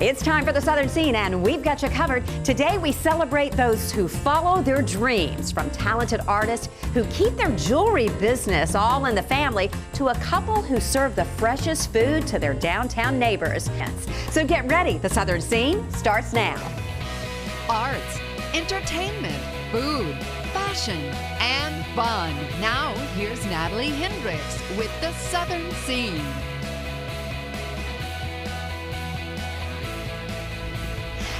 It's time for the Southern Scene, and we've got you covered. Today, we celebrate those who follow their dreams, from talented artists who keep their jewelry business all in the family to a couple who serve the freshest food to their downtown neighbors. So get ready. The Southern Scene starts now. Arts, entertainment, food, fashion, and fun. Now, here's Natalie Hendricks with the Southern Scene.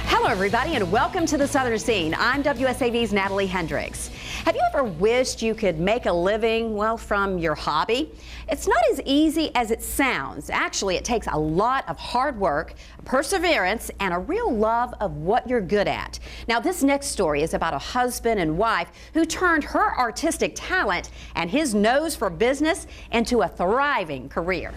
Hello, everybody, and welcome to the Southern Scene. I'm WSAV's Natalie Hendricks. Have you ever wished you could make a living, well, from your hobby? It's not as easy as it sounds. Actually, it takes a lot of hard work, perseverance, and a real love of what you're good at. Now, this next story is about a husband and wife who turned her artistic talent and his nose for business into a thriving career.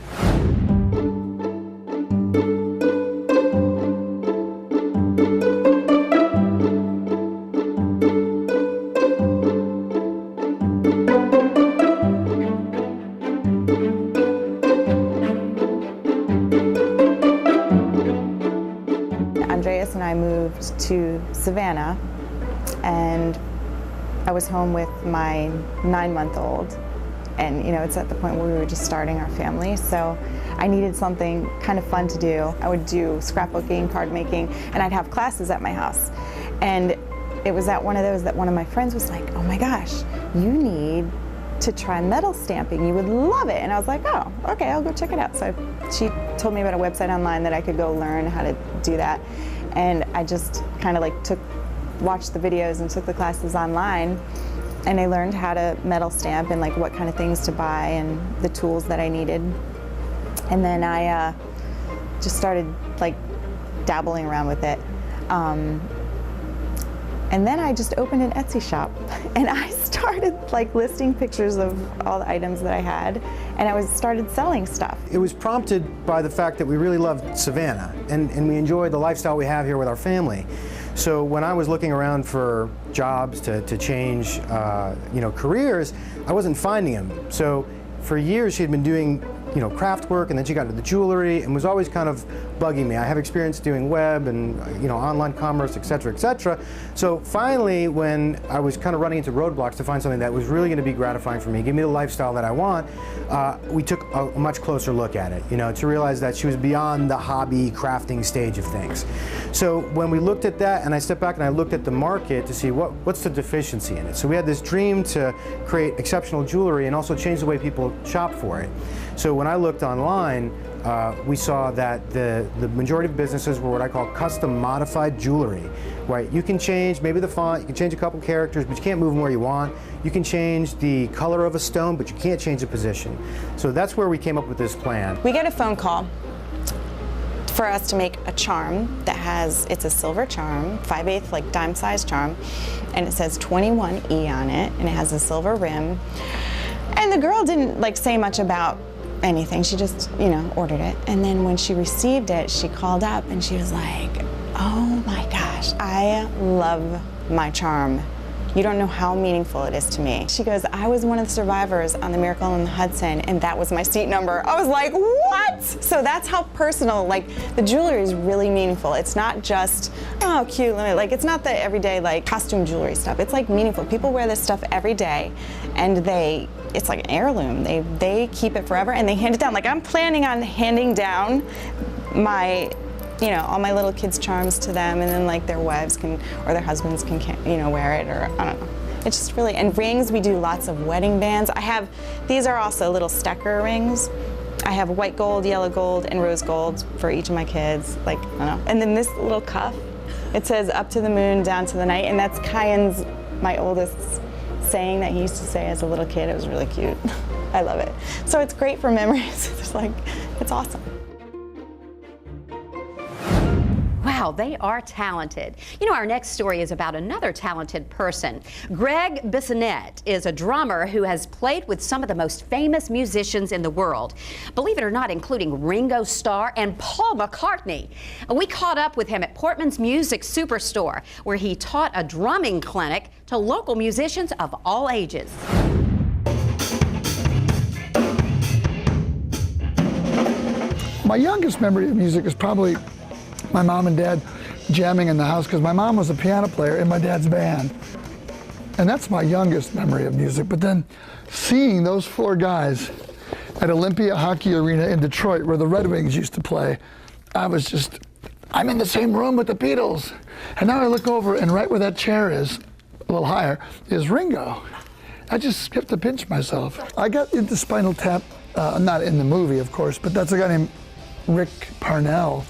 And I moved to Savannah, and I was home with my 9-month-old, and it's at the point where we were just starting our family, so I needed something kind of fun to do. I would do scrapbooking, card making, and I'd have classes at my house. And it was at one of those that one of my friends was like, "Oh my gosh, you need to try metal stamping, you would love it." And I was like, "Oh, okay, I'll go check it out." So she told me about a website online that I could go learn how to do that. And I just kind of watched the videos and took the classes online, and I learned how to metal stamp and what kind of things to buy and the tools that I needed. And then I just started dabbling around with it. And then I just opened an Etsy shop, and I started listing pictures of all the items that I had, and I started selling stuff. It was prompted by the fact that we really loved Savannah, and we enjoyed the lifestyle we have here with our family. So when I was looking around for jobs to change careers, I wasn't finding them. So for years she had been doing craft work, and then she got into the jewelry and was always kind of bugging me. I have experience doing web and online commerce, etc., etc. So finally, when I was kind of running into roadblocks to find something that was really going to be gratifying for me, give me the lifestyle that I want, we took a much closer look at it, to realize that she was beyond the hobby crafting stage of things. So when we looked at that, and I stepped back and I looked at the market to see what's the deficiency in it. So we had this dream to create exceptional jewelry and also change the way people shop for it. So when I looked online, we saw that the majority of businesses were what I call custom modified jewelry, right? You can change maybe the font, you can change a couple characters, but you can't move them where you want. You can change the color of a stone, but you can't change the position. So that's where we came up with this plan. We get a phone call for us to make a charm that it's a silver charm, 5/8 dime-sized charm, and it says 21E on it, and it has a silver rim. And the girl didn't say much about anything. She just, ordered it. And then when she received it, she called up and she was like, "Oh my gosh, I love my charm. You don't know how meaningful it is to me." She goes, "I was one of the survivors on the Miracle on the Hudson, and that was my seat number." I was like, what? So that's how personal, the jewelry is really meaningful. It's not just, oh, cute, it's not the everyday, costume jewelry stuff. It's meaningful. People wear this stuff every day, and it's like an heirloom. They keep it forever, and they hand it down. I'm planning on handing down my all my little kids' charms to them, and then their wives or their husbands can wear it, or I don't know. It's just really, and rings, we do lots of wedding bands. These are also little Stecker rings. I have white gold, yellow gold, and rose gold for each of my kids, I don't know. And then this little cuff, it says "up to the moon, down to the night," and that's Kyan's, my oldest, saying that he used to say as a little kid. It was really cute. I love it. So it's great for memories. It's awesome. Wow, they are talented. Our next story is about another talented person. Greg Bissonette is a drummer who has played with some of the most famous musicians in the world. Believe it or not, including Ringo Starr and Paul McCartney. We caught up with him at Portman's Music Superstore, where he taught a drumming clinic to local musicians of all ages. My youngest memory of music is probably my mom and dad jamming in the house, because my mom was a piano player in my dad's band. And that's my youngest memory of music. But then seeing those 4 guys at Olympia Hockey Arena in Detroit, where the Red Wings used to play, I'm in the same room with the Beatles. And now I look over, and right where that chair is, a little higher, is Ringo. I just have to pinch myself. I got into Spinal Tap, not in the movie, of course, but that's a guy named Rick Parnell.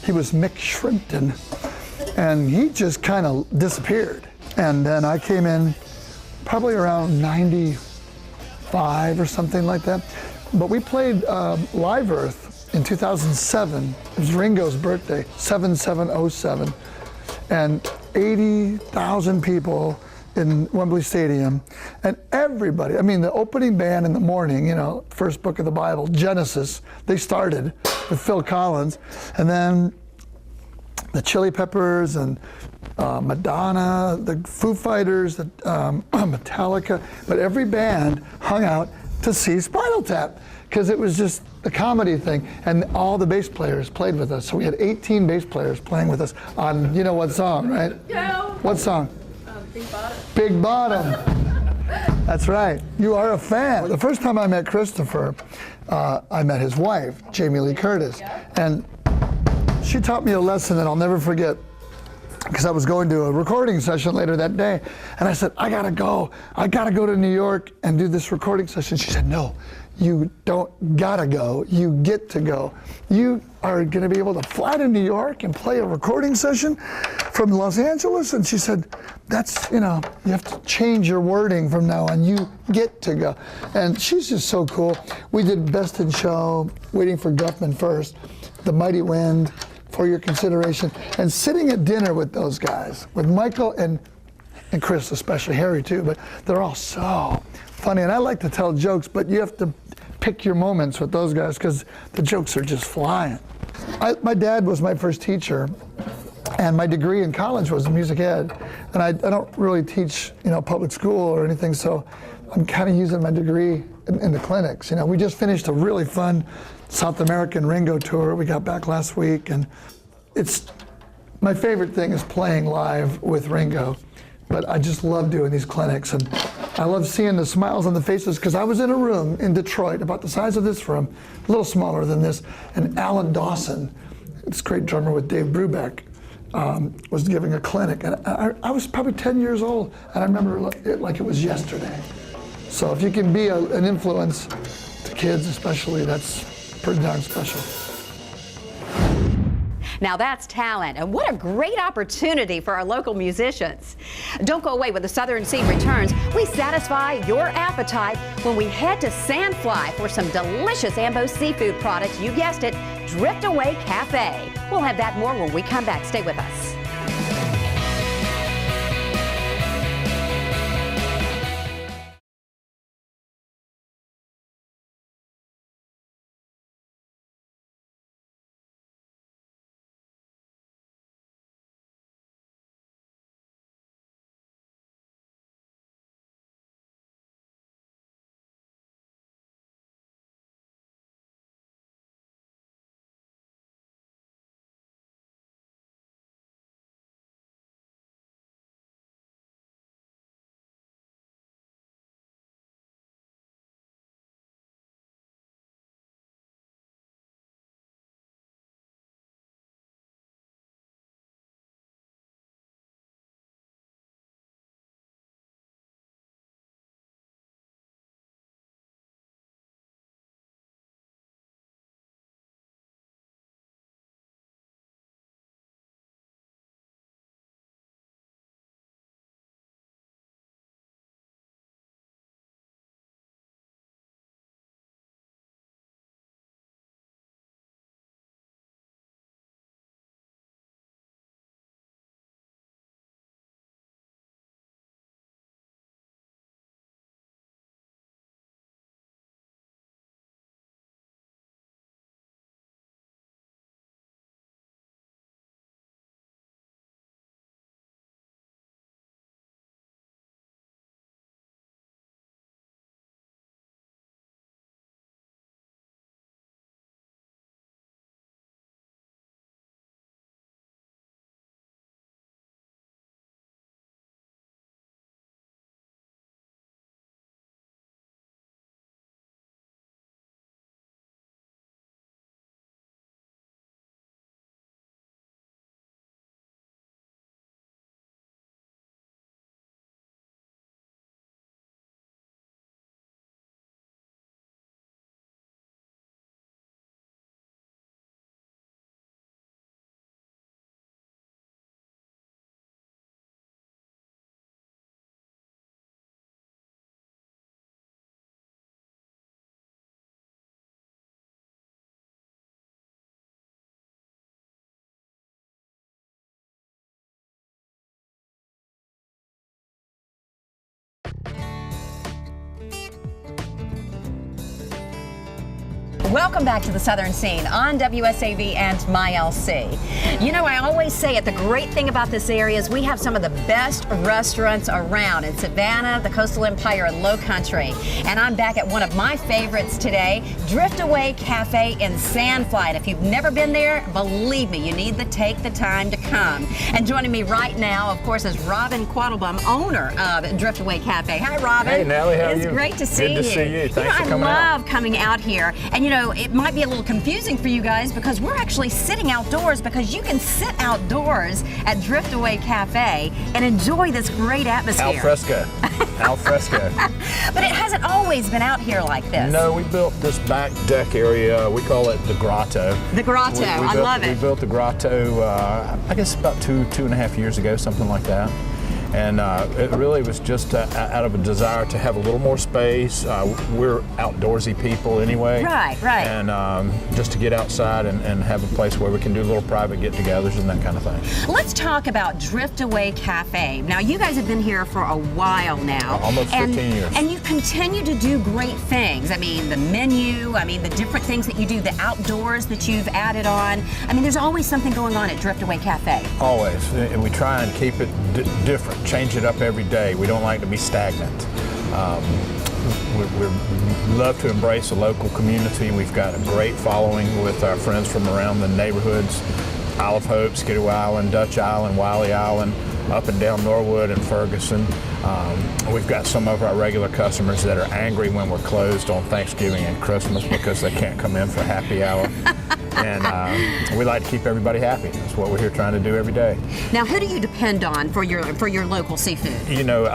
He was Mick Shrimpton, and he just kind of disappeared. And then I came in probably around 95 or something like that. But we played Live Earth in 2007. It was Ringo's birthday, 7707. And 80,000 people in Wembley Stadium. And everybody, I mean, the opening band in the morning, you know, first book of the Bible, Genesis, they started with Phil Collins. And then the Chili Peppers and Madonna, the Foo Fighters, the Metallica, but every band hung out to see Spinal Tap because it was just a comedy thing, and all the bass players played with us. So we had 18 bass players playing with us on, you know what song, right? Yeah. What song? Big Bottom. Big Bottom. That's right. You are a fan. The first time I met Christopher, I met his wife, Jamie Lee Curtis, and she taught me a lesson that I'll never forget, because I was going to a recording session later that day, and I said, I gotta go to New York and do this recording session. She said, no, you don't gotta go, you get to go. You are gonna be able to fly to New York and play a recording session from Los Angeles? And she said, that's, you know, you have to change your wording from now on, you get to go. And she's just so cool. We did Best in Show, Waiting for Guffman First, The Mighty Wind, For Your Consideration, and sitting at dinner with those guys, with Michael and Chris, especially Harry too, but they're all so funny. And I like to tell jokes, but you have to pick your moments with those guys because the jokes are just flying. My dad was my first teacher, and my degree in college was music ed. And I don't really teach, you know, public school or anything, so I'm kind of using my degree in the clinics. You know, we just finished a really fun South American Ringo tour. We got back last week, and it's my favorite thing is playing live with Ringo. But I just love doing these clinics, and I love seeing the smiles on the faces, because I was in a room in Detroit about the size of this room, a little smaller than this, and Alan Dawson, this great drummer with Dave Brubeck, was giving a clinic, and I was probably 10 years old, and I remember it like it was yesterday. So if you can be an influence to kids especially, that's pretty darn special. Now that's talent, and what a great opportunity for our local musicians. Don't go away. When the Southern Scene returns, we satisfy your appetite when we head to Sandfly for some delicious Ambo seafood products. You guessed it, Drift Away Cafe. We'll have that more when we come back. Stay with us. Welcome back to the Southern Scene on WSAV and MyLC. You know, I always say it, the great thing about this area is we have some of the best restaurants around in Savannah, the Coastal Empire, and Low Country. And I'm back at one of my favorites today, Driftaway Cafe in Sandfly. And if you've never been there, believe me, you need to take the time to come. And joining me right now, of course, is Robin Quattlebaum, owner of Driftaway Cafe. Hi, Robin. Hey, Natalie, how are you? It's great to see you. Good to see you. Thanks for coming out. I love coming out here. And you know, it might be a little confusing for you guys because we're actually sitting outdoors, because you can sit outdoors at Driftaway Cafe and enjoy this great atmosphere. Al fresco. Al fresco. But it hasn't always been out here like this. No, we built this back deck area. We call it the grotto. The grotto. I love it. We built the grotto, I guess about two and a half years ago, something like that. And it really was just out of a desire to have a little more space. We're outdoorsy people anyway. Right, right. And just to get outside and have a place where we can do little private get-togethers and that kind of thing. Let's talk about Driftaway Cafe. Now, you guys have been here for a while now. Almost 15 years. And you continue to do great things. I mean, the menu, I mean, the different things that you do, the outdoors that you've added on. I mean, there's always something going on at Driftaway Cafe. Always. And we try and keep it different. Change it up every day. We don't like to be stagnant. We love to embrace the local community. We've got a great following with our friends from around the neighborhoods, Isle of Hope, Skidoo Island, Dutch Island, Wiley Island, up and down Norwood and Ferguson. We've got some of our regular customers that are angry when we're closed on Thanksgiving and Christmas because they can't come in for happy hour. And we like to keep everybody happy. That's what we're here trying to do every day. Now, who do you depend on for your local seafood? You know,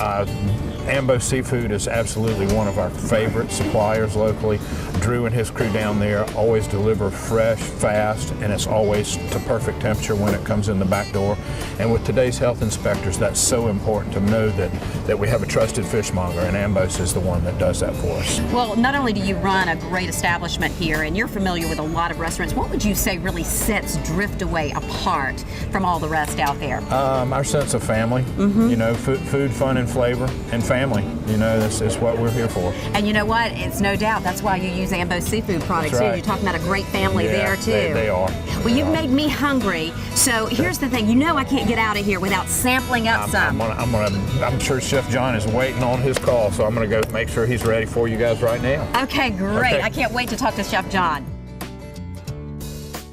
Ambo Seafood is absolutely one of our favorite suppliers locally. Drew and his crew down there always deliver fresh, fast, and it's always to perfect temperature when it comes in the back door. And with today's health inspectors, that's so important to know that we have a trusted fishmonger, and Ambos is the one that does that for us. Well, not only do you run a great establishment here, and you're familiar with a lot of restaurants, what would you say really sets Driftaway apart from all the rest out there? Our sense of family, you know, food, fun, and flavor, and family. You know, this is what we're here for. And you know what? It's no doubt that's why you use Ambo Seafood products That's right. too. You're talking about a great family there too. They are. Well, you've made me hungry. So here's the thing. You know I can't get out of here without sampling up some. I'm sure Chef John is waiting on his call, so I'm gonna go make sure he's ready for you guys right now. Okay, great. Okay. I can't wait to talk to Chef John.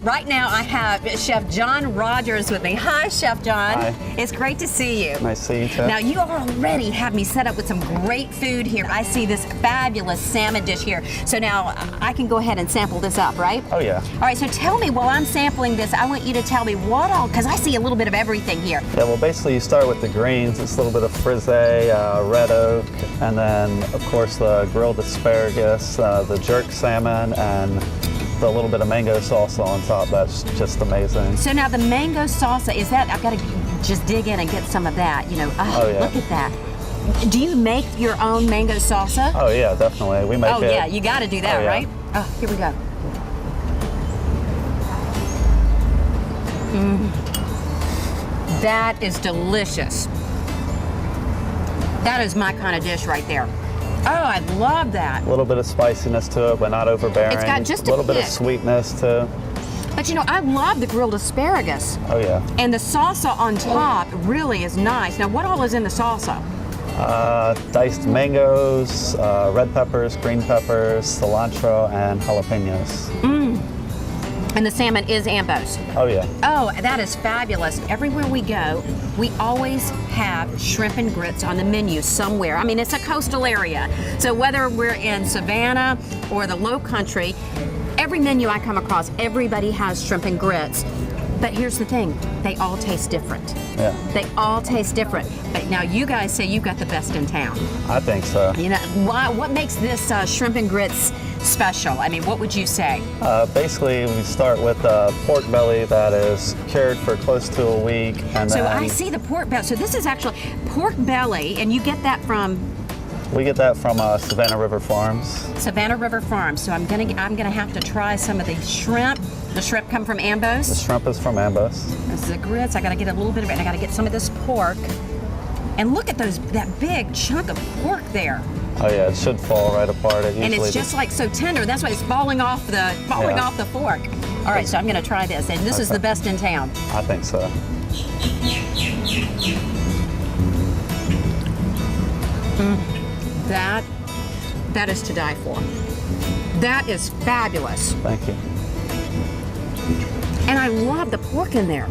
Right now, I have Chef John Rogers with me. Hi, Chef John. Hi. It's great to see you. Nice to see you too. Now, you already have me set up with some great food here. I see this fabulous salmon dish here. So now I can go ahead and sample this up, right? Oh yeah. All right, so tell me, while I'm sampling this, I want you to tell me what all, because I see a little bit of everything here. Yeah, well basically you start with the greens. It's a little bit of frisee, red oak, and then of course the grilled asparagus, the jerk salmon, and the little bit of mango salsa on top. That's just amazing. So now the mango salsa, is that, I've got to just dig in and get some of that, you know. Oh yeah. Look at that. Do you make your own mango salsa? Oh yeah, definitely. We make it. Oh yeah, you got to do that, Oh, yeah. right? Oh, here we go. That is delicious. That is my kind of dish right there. Oh, I love that. A little bit of spiciness to it, but not overbearing. It's got just a little bit of hit. sweetness too. But you know, I love the grilled asparagus. Oh yeah. And the salsa on top really is nice. Now, what all is in the salsa? Diced mangoes, red peppers, green peppers, cilantro, and jalapenos. And the salmon is Ambo's. Oh yeah. Oh, that is fabulous. Everywhere we go, we always have shrimp and grits on the menu somewhere. I mean, it's a coastal area. So whether we're in Savannah or the Low Country, every menu I come across, everybody has shrimp and grits. But here's the thing, they all taste different. Yeah. They all taste different. But now you guys say you've got the best in town. I think so. You know, what makes this shrimp and grits special? I mean, what would you say? Basically, we start with a pork belly that is cured for close to a week, and So then I see the pork belly. So this is actually pork belly, and you get that from we get that from Savannah River Farms. Savannah River Farms. So I'm gonna have to try some of the shrimp. The shrimp come from Ambo's. The shrimp is from Ambos. This is the grits. I gotta get a little bit of it, and I gotta get some of this pork. And look at that big chunk of pork there. Oh yeah, it should fall right apart. It And usually it's just like so tender. That's why it's falling off the fork. All right, so I'm going to try this, and this is the best in town. I think so. That is to die for. That is fabulous. Thank you. And I love the pork in there.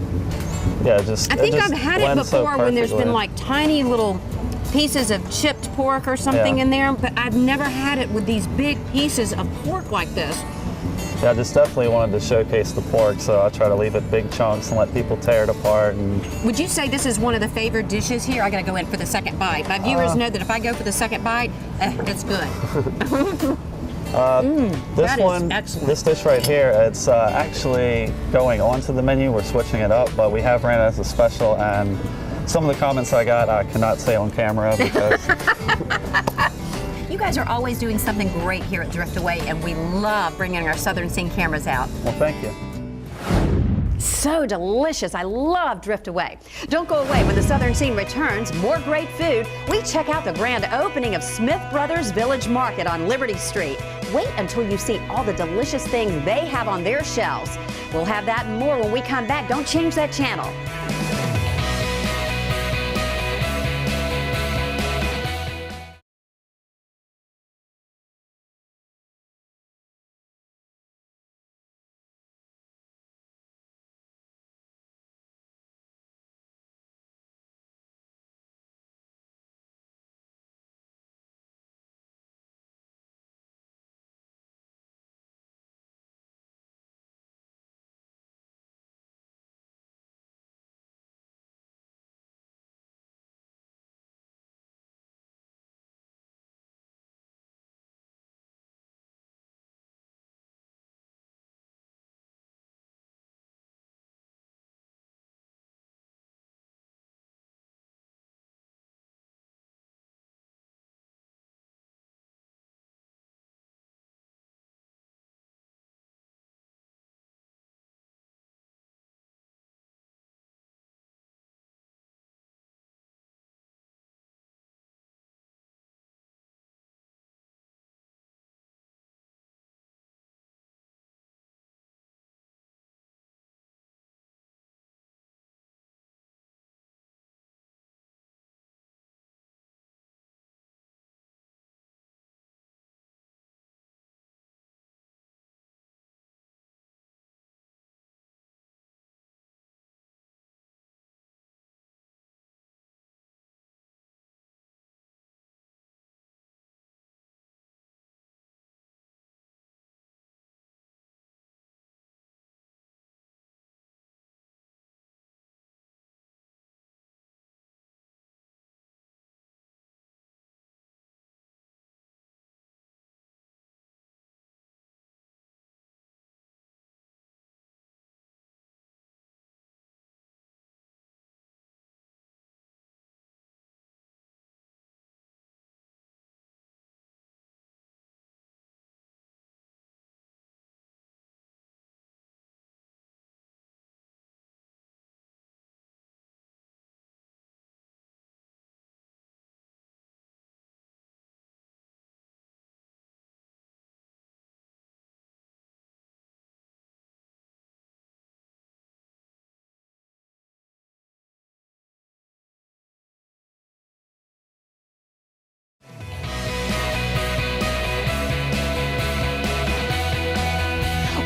Yeah, just I think it just I've had it blends so before when there's been perfectly. like tiny little pieces of chipped pork or something Yeah. in there, but I've never had it with these big pieces of pork like this. Yeah, I just definitely wanted to showcase the pork, so I try to leave it big chunks and let people tear it apart. And Would you say this is one of the favorite dishes here? I gotta go in for the second bite. My viewers know that if I go for the second bite, it's good. this that is one, excellent. this dish right here, it's actually going onto the menu. We're switching it up, but we have ran it as a special, and some of the comments I got I cannot say on camera because You guys are always doing something great here at Driftaway, and we love bringing our Southern Scene cameras out. well, thank you. So delicious. I love Driftaway. Don't go away. When the Southern Scene returns, more great food. We check out the grand opening of Smith Brothers Village Market on Liberty Street. Wait until you see all the delicious things they have on their shelves. We'll have that and more when we come back. Don't change that channel.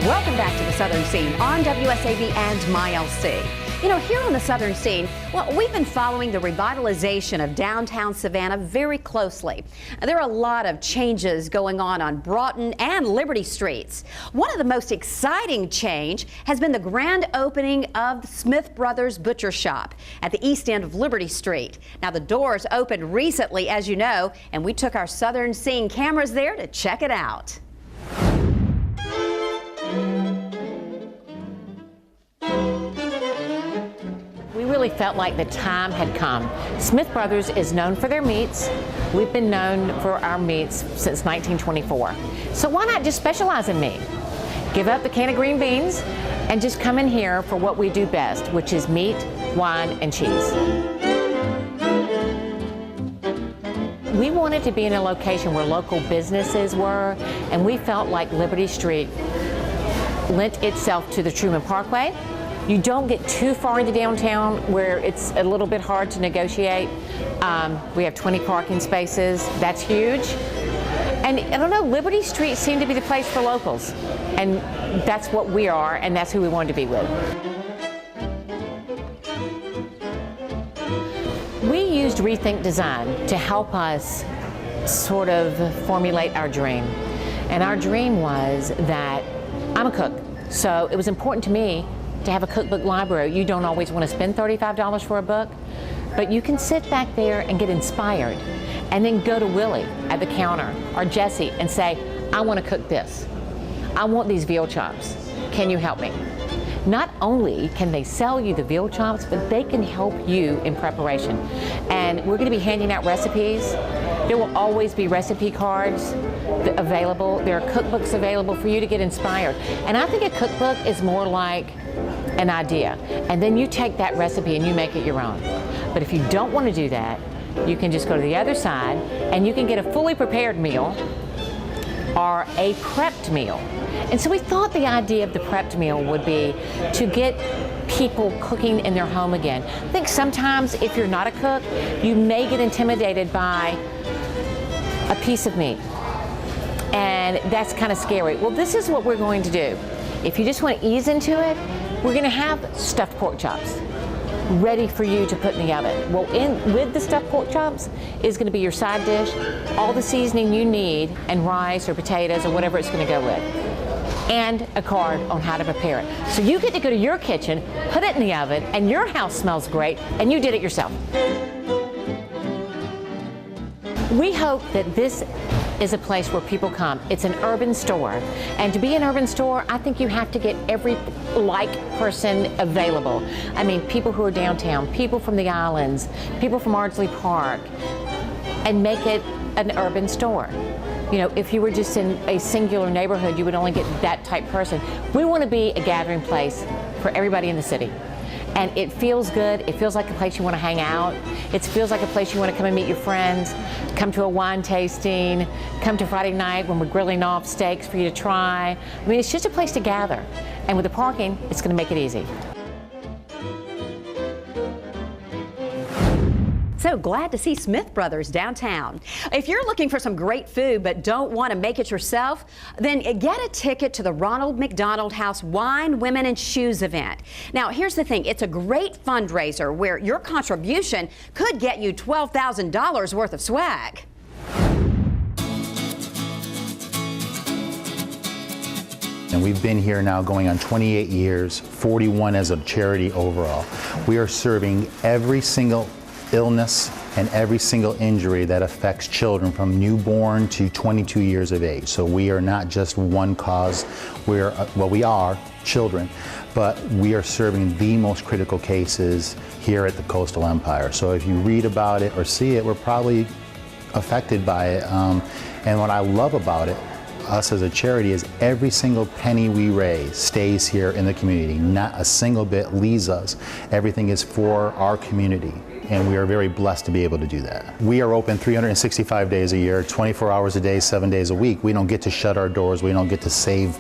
Welcome back to the Southern Scene on WSAV and MyLC. You know, here on the Southern Scene, well, we've been following the revitalization of downtown Savannah very closely. There are a lot of changes going on Broughton and Liberty Streets. One of the most exciting change has been the grand opening of Smith Brothers Butcher Shop at the east end of Liberty Street. Now, the doors opened recently, as you know, and we took our Southern Scene cameras there to check it out. We really felt like the time had come. Smith Brothers is known for their meats. We've been known for our meats since 1924. So why not just specialize in meat? Give up the can of green beans and just come in here for what we do best, which is meat, wine, and cheese. we wanted to be in a location where local businesses were, and we felt like Liberty Street lent itself to the Truman Parkway. You don't get too far into downtown where it's a little bit hard to negotiate. We have 20 parking spaces. That's huge. And I don't know, Liberty Street seemed to be the place for locals. And that's what we are, and that's who we wanted to be with. We used Rethink Design to help us sort of formulate our dream. And our dream was that I'm a cook, so it was important to me to have a cookbook library. You don't always want to spend $35 for a book, but you can sit back there and get inspired and then go to Willie at the counter or Jesse and say, I want to cook this. I want these veal chops. Can you help me? Not only can they sell you the veal chops, but they can help you in preparation. And we're going to be handing out recipes. There will always be recipe cards available. There are cookbooks available for you to get inspired. And I think a cookbook is more like an idea. And then you take that recipe and you make it your own. But if you don't want to do that, you can just go to the other side and you can get a fully prepared meal or a prepped meal. And so we thought the idea of the prepped meal would be to get people cooking in their home again. I think sometimes if you're not a cook, you may get intimidated by a piece of meat. And that's kind of scary. Well, this is what we're going to do. If you just want to ease into it, we're going to have stuffed pork chops ready for you to put in the oven. Well, with the stuffed pork chops is going to be your side dish, all the seasoning you need, and rice or potatoes or whatever it's going to go with, and a card on how to prepare it. So you get to go to your kitchen, put it in the oven, and your house smells great, and you did it yourself. We hope that this is a place where people come. It's an urban store. And to be an urban store, I think you have to get every like person available. I mean, people who are downtown, people from the islands, people from Ardsley Park, and make it an urban store. You know, if you were just in a singular neighborhood, you would only get that type person. We want to be a gathering place for everybody in the city. And it feels good. It feels like a place you want to hang out. It feels like a place you want to come and meet your friends, come to a wine tasting, come to Friday night when we're grilling off steaks for you to try. I mean, it's just a place to gather. And with the parking, it's going to make it easy. So glad to see Smith Brothers downtown. If you're looking for some great food but don't want to make it yourself, then get a ticket to the Ronald McDonald House Wine, Women, and Shoes event. Now, here's the thing. It's a great fundraiser where your contribution could get you $12,000 worth of swag. And we've been here now going on 28 years, 41 as a charity overall. We are serving every single illness and every single injury that affects children from newborn to 22 years of age. So we are not just one cause. We are children, but we are serving the most critical cases here at the Coastal Empire. So if you read about it or see it, we're probably affected by it. And what I love about it, us as a charity, is every single penny we raise stays here in the community. Not a single bit leaves us. Everything is for our community. And we are very blessed to be able to do that. We are open 365 days a year, 24 hours a day, 7 days a week. We don't get to shut our doors. We don't get to save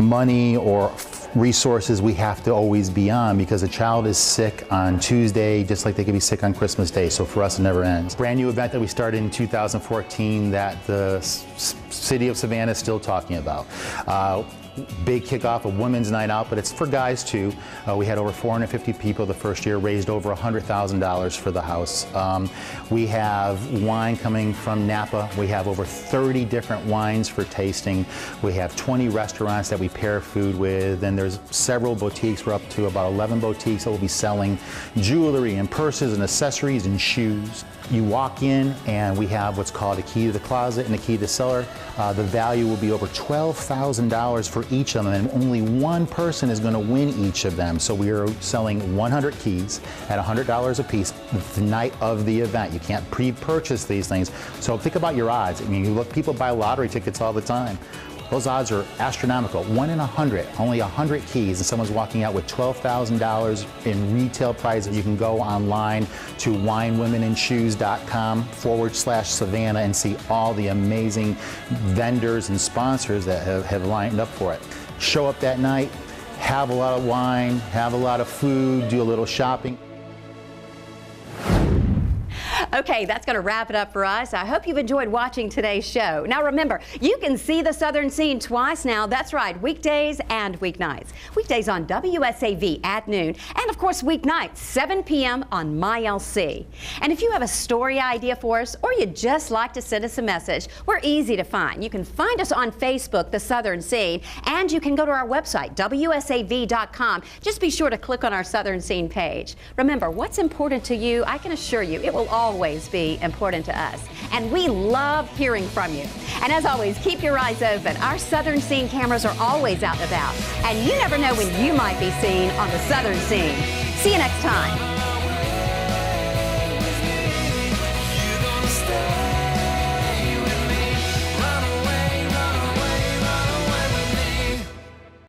money or resources we have to always be on, because a child is sick on Tuesday just like they could be sick on Christmas Day. So for us, it never ends. Brand new event that we started in 2014 that the city of Savannah is still talking about. Big kickoff, a women's night out, but it's for guys too. We had over 450 people the first year, raised over $100,000 for the house. We have wine coming from Napa. We have over 30 different wines for tasting. We have 20 restaurants that we pair food with, and there's several boutiques. We're up to about 11 boutiques that will be selling jewelry and purses and accessories and shoes. You walk in and we have what's called a key to the closet and a key to the cellar. The value will be over $12,000 for each of them, and only one person is going to win each of them. So we are selling 100 keys at $100 a piece the night of the event. You can't pre-purchase these things. So think about your odds. I mean, you look, people buy lottery tickets all the time. those odds are astronomical. 1 in 100, only 100 keys, and someone's walking out with $12,000 in retail prizes. You can go online to winewomenandshoes.com/Savannah and see all the amazing vendors and sponsors that have lined up for it. Show up that night, have a lot of wine, have a lot of food, do a little shopping. Okay, that's going to wrap it up for us. I hope you've enjoyed watching today's show. Now remember, you can see the Southern Scene twice now. That's right, weekdays and weeknights. Weekdays on WSAV at noon, and of course weeknights, 7 p.m. on MyLC. And if you have a story idea for us, or you'd just like to send us a message, we're easy to find. You can find us on Facebook, The Southern Scene, and you can go to our website, WSAV.com. Just be sure to click on our Southern Scene page. Remember, what's important to you, I can assure you, it will always be important to us. And we love hearing from you. And as always, keep your eyes open. Our Southern Scene cameras are always out and about. And you never know when you might be seen on the Southern Scene. See you next time.